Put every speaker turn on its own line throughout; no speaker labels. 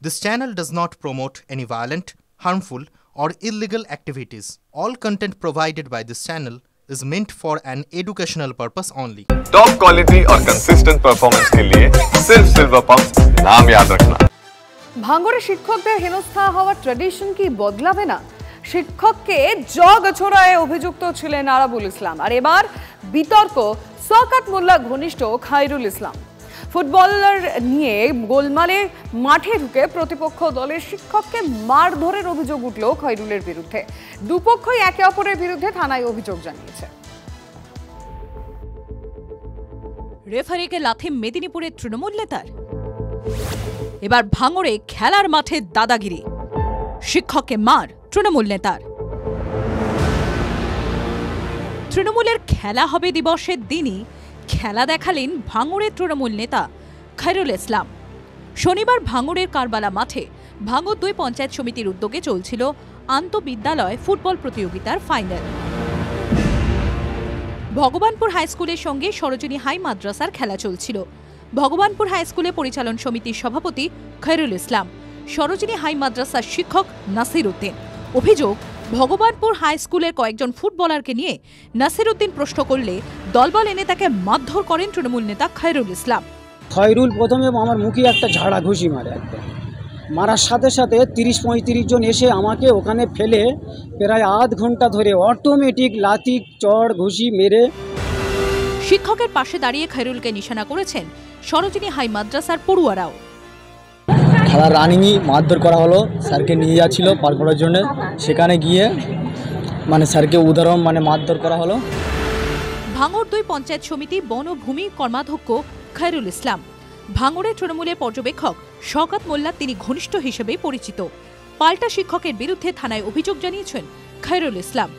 This channel does not promote any violent, harmful, or illegal activities. All content provided by this channel is meant for an educational purpose only.
Top quality और consistent performance के लिए सिर्फ silver pump नाम याद रखना।
ভাঙড়ে শিক্ষকদের হেনস্থা হওয়ার ট্র্যাডিশন কি বদলাবে না? শিক্ষককে জগছোড়ায় অভিযুক্ত ছিলেন আরাবুল ইসলাম, আর এবার বিতর্ক শওকত মোল্লা ঘনিষ্ঠ খায়রুল ইসলাম। ফুটবলার নিয়ে গোলমালে মাঠে ঢুকে প্রতিপক্ষ দলের শিক্ষককে মারধরের অভিযোগ উঠল খায়রুলের বিরুদ্ধে। দুপক্ষই একে অপরের বিরুদ্ধে থানায় অভিযোগ জানিয়েছে।
রেফারিকে লাথি মেদিনীপুরের তৃণমূল নেতার। এবার ভাঙড়ে খেলার মাঠে দাদাগিরি, শিক্ষককে মার তৃণমূল নেতার। তৃণমূলের খেলা হবে দিবসের দিনই খেলা দেখালেন ভাঙড়ের তৃণমূল নেতা খায়রুল ইসলাম। শনিবার ভাঙড়ের কারবালা মাঠে ভাঙড় 2 পঞ্চায়েত সমিতির উদ্যোগে চলছিল আন্তঃবিদ্যালয় ফুটবল প্রতিযোগিতার ফাইনাল। ভগবানপুর হাই স্কুলের সঙ্গে সরোজিনী হাই মাদ্রাসার খেলা চলছিল। ভগবানপুর হাই স্কুলে পরিচালন সমিতির সভাপতি খায়রুল ইসলাম, সরোজিনী হাই মাদ্রাসার শিক্ষক নাসির উদ্দিন। অভিযোগ, ভগবানপুর হাই স্কুলের কয়েকজন ফুটবলারকে নিয়ে নাসির উদ্দিন প্রশ্ন করলে দলবল এনে তাকে মারধর করেন তৃণমূল নেতা খায়রুল ইসলাম।
খায়রুল প্রথমে আমার মুখে একটা ঝাড়া ঘুষি মারে, একদম মারার সাথে সাথে 30-35 জন এসে আমাকে ওখানে ফেলে প্রায় আধ ঘন্টা ধরে অটোমেটিক লাথি চড় ঘুষি মেরে।
শিক্ষকের পাশে দাঁড়িয়ে খায়রুলকে নিশানা করেছেন সরোজিনী হাই মাদ্রাসার পড়ুয়ারাও।
খেলা রানিংই মারধর করা হলো, স্যারকে নিয়ে যাচ্ছিল পার করার জন্য, সেখানে গিয়ে স্যারকে উদাহরণ মারধর করা হলো।
ভাঙড় 2 পঞ্চায়েত সমিতি বন ও ভূমি কর্মাধ্যক্ষ খায়রুল ইসলাম, ভাঙড়ের তৃণমূলের পর্যবেক্ষক শওকত মোল্লা তিনি ঘনিষ্ঠ হিসেবে পরিচিত। পাল্টা শিক্ষকের বিরুদ্ধে থানায় অভিযোগ জানিয়েছেন খায়রুল ইসলাম।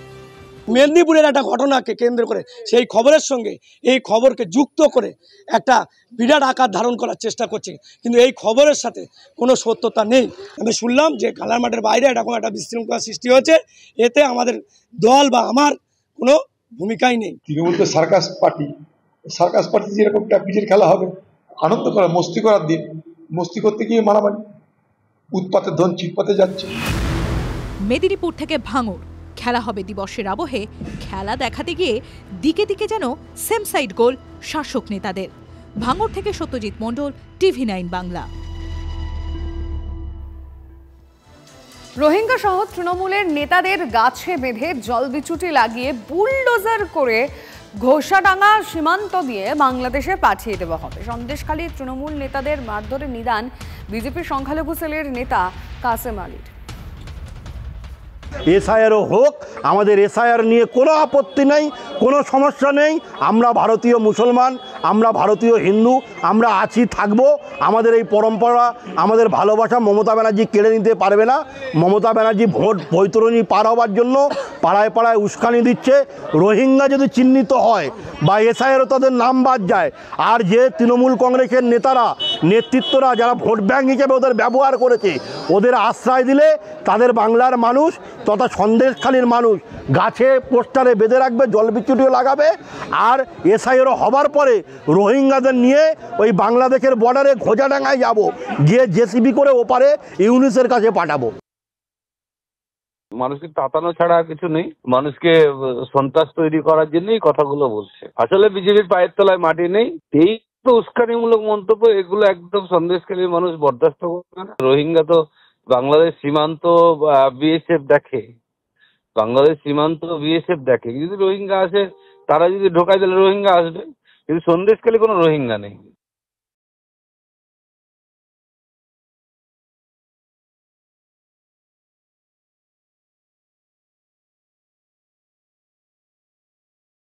মেদিনীপুরের একটা ঘটনাকে কেন্দ্র করে সেই খবরের সঙ্গে এই খবরকে যুক্ত করে একটা বিরাট আকার ধারণ করার চেষ্টা করছে, কিন্তু এই খবরের সাথে কোনো সত্যতা নেই। আমি শুনলাম যে খেলার মাঠের বাইরে এরকম একটা বিশৃঙ্খলা সৃষ্টি হয়েছে, এতে আমাদের দল বা আমার কোনো ভূমিকাই নেই।
তৃণমূল তো সার্কাস পার্টি যেরকম ট্যাপিজের খেলা হবে, আনন্দ করা মস্তি করার দিন, মস্তি করতে গিয়ে মারামারি, উৎপাতের ধন চিৎপাতে যাচ্ছে।
মেদিনীপুর থেকে ভাঙড় খেলা হবে দিবসের আবহে খেলা দেখাতে গিয়ে দিকে দিকে যেন সেম সাইড গোল শাসক নেতাদের। ভাঙড় থেকে সত্যজিৎ মণ্ডল, TV9 বাংলা।
রোহিঙ্গা সহ তৃণমূলের নেতাদের গাছে বেঁধে জলবিচুটি লাগিয়ে বুলডোজার করে ঘোষাডাঙ্গা সীমান্ত দিয়ে বাংলাদেশে পাঠিয়ে দেওয়া হবে। সন্দেশখালী তৃণমূল নেতাদের মারধরের নিদান বিজেপি সংখ্যালঘু সেলের নেতা কাসেম আলীর।
এসআইআরও হোক, আমাদের এসআইআর নিয়ে কোনো আপত্তি নেই, কোনো সমস্যা নেই। আমরা ভারতীয় মুসলমান, আমরা ভারতীয় হিন্দু, আমরা আছি থাকবো। আমাদের এই পরম্পরা, আমাদের ভালোবাসা মমতা ব্যানার্জি কেড়ে নিতে পারবে না। মমতা ব্যানার্জি ভোট বৈতরণী পার হওয়ার জন্য পাড়ায় পাড়ায় উস্কানি দিচ্ছে। রোহিঙ্গা যদি চিহ্নিত হয় বা এসআইআরও তাদের নাম বাদ যায়, আর যে তৃণমূল কংগ্রেসের নেতারা নেতৃত্বরা যারা ভোট ব্যাংক হিসেবে ওদের ব্যবহার করেছে, ওদের আশ্রয় দিলে তাদের বাংলার মানুষ তথা সন্দেশখালীর মানুষ গাছে পোস্টারে বেঁধে রাখবে, জলবিচ্যুতিও লাগাবে। আর এসআইআরও হবার পরে রোহিঙ্গাদের নিয়ে ওই বাংলাদেশের বর্ডারে ঘোষাডাঙ্গায় যাব, গিয়ে জেসিবি করে ওপারে ইউনিসের কাছে পাঠাবো।
মানুষকে তাতানো ছাড়া কিছু নেই, মানুষকে সন্ত্রাস তৈরি করার জন্যই কথাগুলো বলছে। আসলে বিজেপির পায়ের তলায় মাটি নেই। এই তো উস্কানিমূলক মন্তব্য, এগুলো একদম সন্দেশকারী মানুষ বরদাস্ত করবে না। রোহিঙ্গা তো বাংলাদেশ সীমান্ত বিএসএফ দেখে, বাংলাদেশ সীমান্ত বিএসএফ দেখে। যদি রোহিঙ্গা আসে, তারা যদি ঢোকায় দিলে রোহিঙ্গা আসবে, কিন্তু সন্দেশকালী কোনো রোহিঙ্গা নেই।